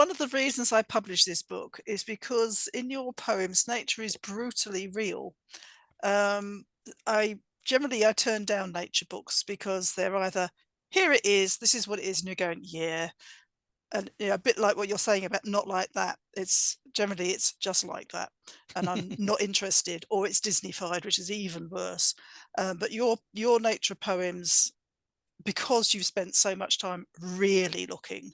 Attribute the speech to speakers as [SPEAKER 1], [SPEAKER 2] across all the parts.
[SPEAKER 1] one of the reasons I published this book is because in your poems, nature is brutally real. Um, I turn down nature books because they're either, "Here it is, this is what it is," and you're going, "Yeah," and, you know, a bit like what you're saying about "Not Like That." It's just like that, and I'm not interested, or it's Disneyfied, which is even worse. But your nature poems, because you've spent so much time really looking,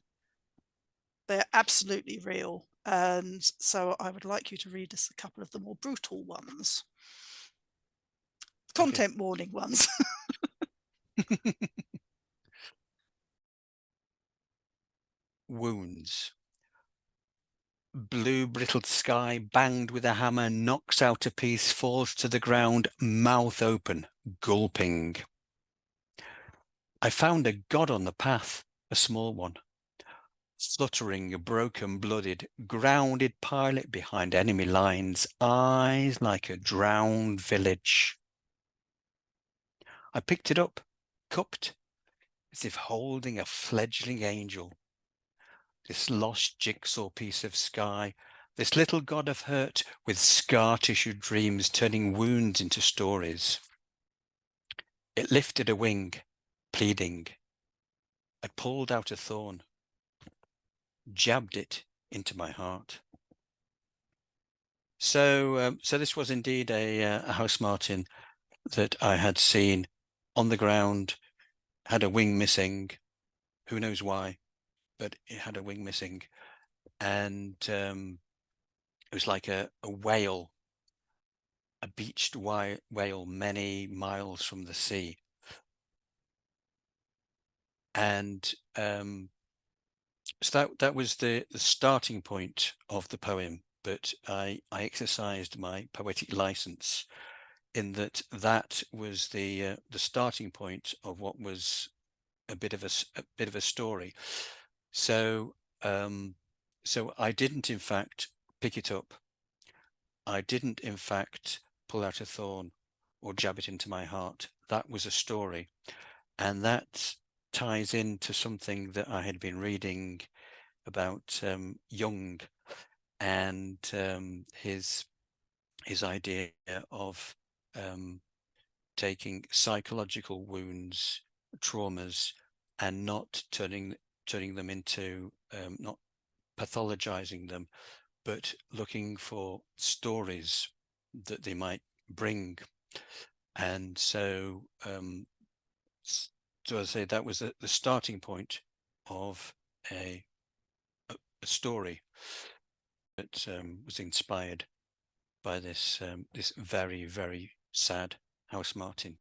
[SPEAKER 1] they're absolutely real, and so I would like you to read us a couple of the more brutal ones.
[SPEAKER 2] Okay.
[SPEAKER 1] Content warning ones.
[SPEAKER 2] Wounds. Blue brittled sky, banged with a hammer, knocks out a piece, falls to the ground, mouth open, gulping. I found a god on the path, a small one. Fluttering, broken-blooded, grounded pilot behind enemy lines, eyes like a drowned village. I picked it up, cupped, as if holding a fledgling angel. This lost jigsaw piece of sky, this little god of hurt with scar-tissue dreams turning wounds into stories. It lifted a wing, pleading. I pulled out a thorn, jabbed it into my heart. So this was indeed a house martin that I had seen on the ground, had a wing missing. Who knows why, but it had a wing missing. And it was like a whale, a beached whale many miles from the sea. And so that was the starting point of the poem. But I exercised my poetic license in that was the starting point of what was a bit of a story. So so I didn't in fact pick it up. I didn't in fact pull out a thorn or jab it into my heart. That was a story, and that ties into something that I had been reading about Jung and his idea of taking psychological wounds, traumas, and not turning them into not pathologizing them, but looking for stories that they might bring. And so so I say that was the starting point of a story that was inspired by this this very, very sad house martin.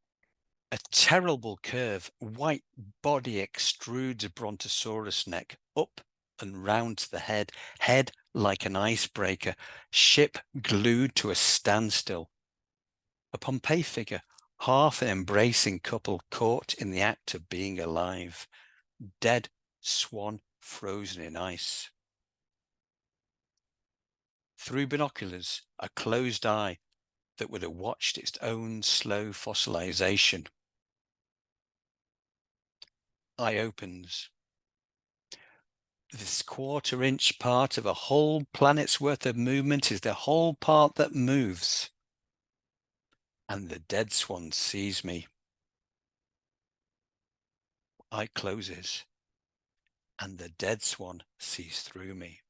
[SPEAKER 2] A terrible curve, white body extrudes brontosaurus neck up and round to the head, head like an icebreaker, ship glued to a standstill. A Pompeii figure, half an embracing couple caught in the act of being alive. Dead swan frozen in ice. Through binoculars, a closed eye that would have watched its own slow fossilization. Eye opens. This quarter-inch part of a whole planet's worth of movement is the whole part that moves. And the dead swan sees me. Eye closes, and the dead swan sees through me.